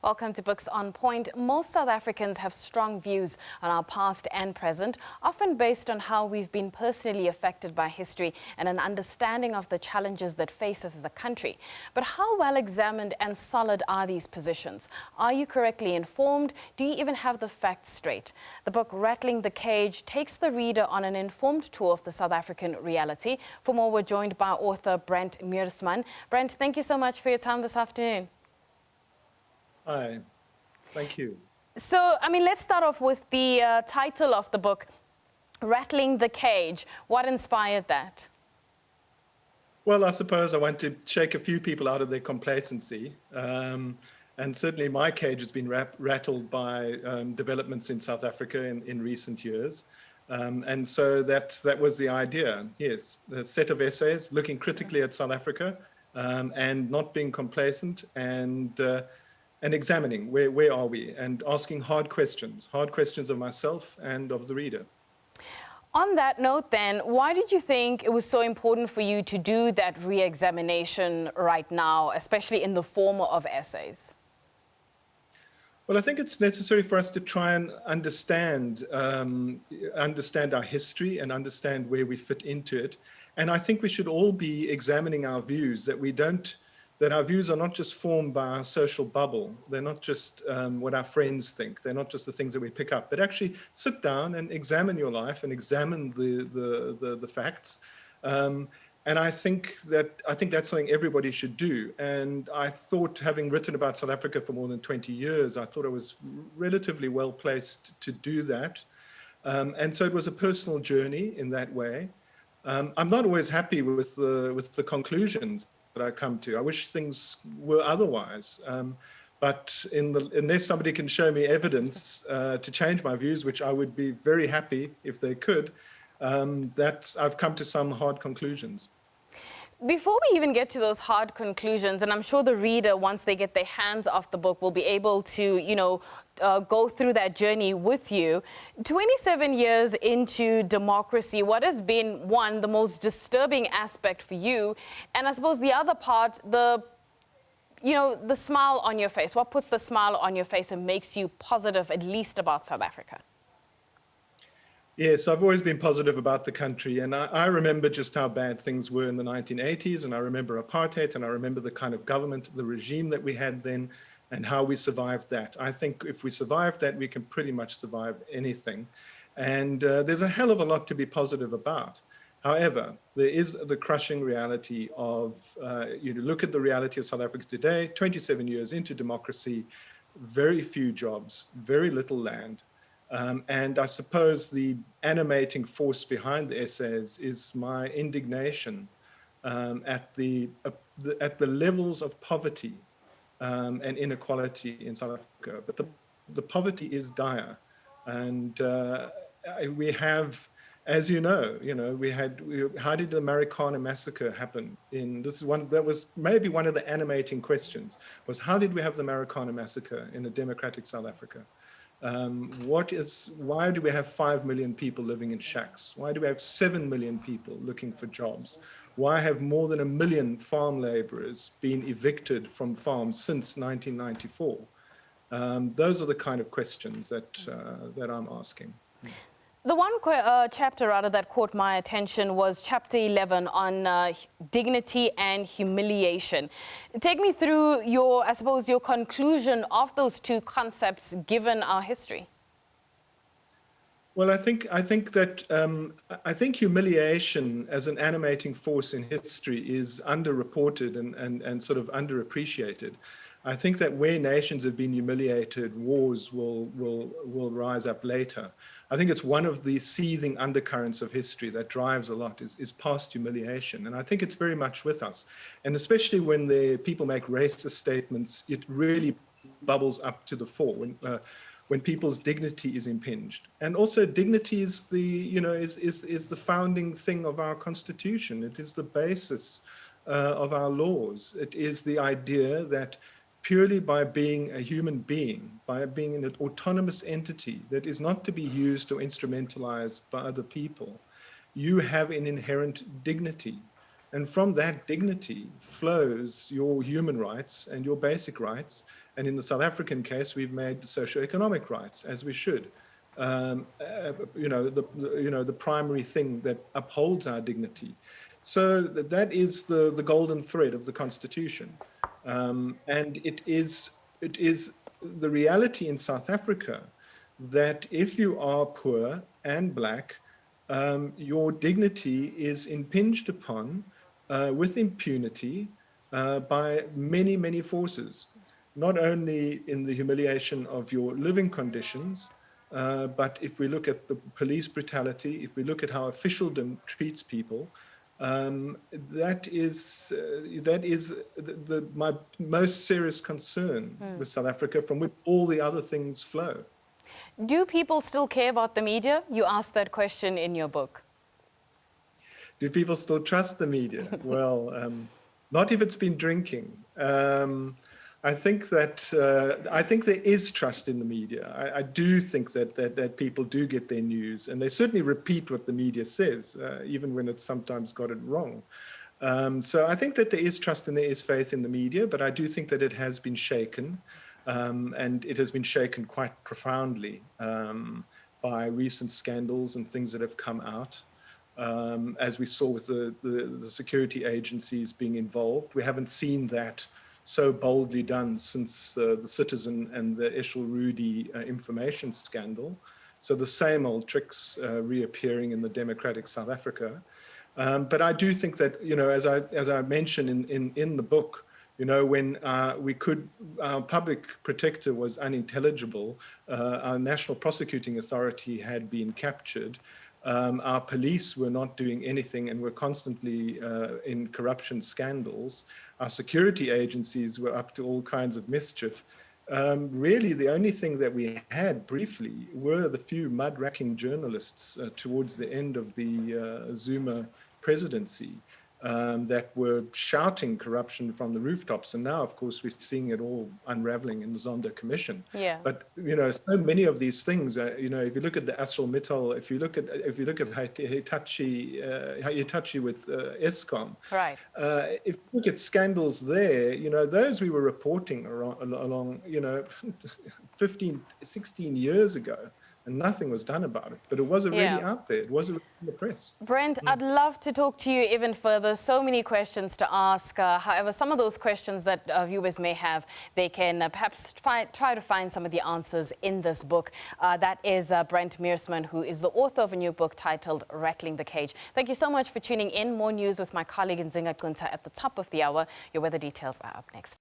Welcome to Books on Point. Most South Africans have strong views on our past and present, often based on how we've been personally affected by history and an understanding of the challenges that face us as a country. But how well examined and solid are these positions? Are you correctly informed? Do you even have the facts straight? The book Rattling the Cage takes the reader on an informed tour of the South African reality. For more, we're joined by author Brent Meersman. Brent, thank you so much for your time this afternoon. Hi, thank you. So, let's start off with the title of the book, Rattling the Cage. What inspired that? Well, I suppose I want to shake a few people out of their complacency. And certainly my cage has been rattled by developments in South Africa in recent years. And so that was the idea, yes. A set of essays looking critically at South Africa and not being complacent and examining where are we and asking hard questions of myself and of the reader. On that note then, why did you think it was so important for you to do that re-examination right now, especially in the form of essays? Well, I think it's necessary for us to try and understand our history and understand where we fit into it. And I think we should all be examining our views, that our views are not just formed by our social bubble. They're not just what our friends think. They're not just the things that we pick up, but actually sit down and examine your life and examine the facts. And I think that's something everybody should do. And I thought, having written about South Africa for more than 20 years, I thought I was relatively well placed to do that. And so it was a personal journey in that way. I'm not always happy with the conclusions that I come to. I wish things were otherwise. But unless somebody can show me evidence to change my views, which I would be very happy if they could, I've come to some hard conclusions. Before we even get to those hard conclusions, and I'm sure the reader, once they get their hands off the book, will be able to, go through that journey with you. 27 years into democracy, what has been, one, the most disturbing aspect for you? And I suppose the other part, the smile on your face. What puts the smile on your face and makes you positive, at least about South Africa? Yes, I've always been positive about the country, and I remember just how bad things were in the 1980s, and I remember apartheid, and I remember the kind of government, the regime that we had then, and how we survived that. I think if we survived that, we can pretty much survive anything. And there's a hell of a lot to be positive about. However, there is the crushing reality of, look at the reality of South Africa today, 27 years into democracy, very few jobs, very little land. And I suppose the animating force behind the essays is my indignation at the levels of poverty and inequality in South Africa. But the poverty is dire, and we have, as you know, how did the Americana massacre happen? That was maybe one of the animating questions, was how did we have the Americana massacre in a democratic South Africa? Why do we have 5 million people living in shacks? Why do we have 7 million people looking for jobs? Why have more than 1 million farm laborers been evicted from farms since 1994? Those are the kind of questions that I'm asking. The one chapter that caught my attention was chapter 11 on dignity and humiliation. Take me through your conclusion of those two concepts given our history. Well, I think humiliation as an animating force in history is underreported and sort of underappreciated. I think that where nations have been humiliated, wars will rise up later. I think it's one of the seething undercurrents of history that drives a lot is past humiliation. And I think it's very much with us. And especially when people make racist statements, it really bubbles up to the fore when people's dignity is impinged. And also dignity is the founding thing of our Constitution. It is the basis of our laws. It is the idea that purely by being a human being, by being an autonomous entity that is not to be used or instrumentalized by other people, you have an inherent dignity. And from that dignity flows your human rights and your basic rights. And in the South African case, we've made socioeconomic rights, as we should. The primary thing that upholds our dignity. So that is the golden thread of the Constitution. And it is the reality in South Africa that if you are poor and Black, your dignity is impinged upon with impunity by many, many forces, not only in the humiliation of your living conditions, but if we look at the police brutality, if we look at how officialdom treats people, that is my most serious concern with South Africa, from which all the other things flow. Do people still care about the media? You asked that question in your book. Do people still trust the media? Well, not if it's been drinking. I think there is trust in the media. I do think that people do get their news, and they certainly repeat what the media says, even when it's sometimes got it wrong. So I think that there is trust and there is faith in the media, but I do think that it has been shaken, and it has been shaken quite profoundly by recent scandals and things that have come out. As we saw with the security agencies being involved. We haven't seen that so boldly done since the Citizen and the Eshel Rudy information scandal. So the same old tricks reappearing in the democratic South Africa. But I do think that, as I mentioned in the book, when our public protector was unintelligible, our National Prosecuting Authority had been captured. Our police were not doing anything and were constantly in corruption scandals. Our security agencies were up to all kinds of mischief. Really, the only thing that we had briefly were the few mud-racking journalists towards the end of the Zuma presidency that were shouting corruption from the rooftops. And now, of course, we're seeing it all unraveling in the Zondo Commission. Yeah. But so many of these things, if you look at the ArcelorMittal, if you look at Hitachi with Eskom, right. If you look at scandals there, those we were reporting along 15, 16 years ago. And nothing was done about it, but it was already out there. It was already in the press. Brent, I'd love to talk to you even further. So many questions to ask. However, some of those questions that viewers may have, they can perhaps try to find some of the answers in this book. That is Brent Meersman, who is the author of a new book titled Rattling the Cage. Thank you so much for tuning in. More news with my colleague Nzinga Kunta at the top of the hour. Your weather details are up next.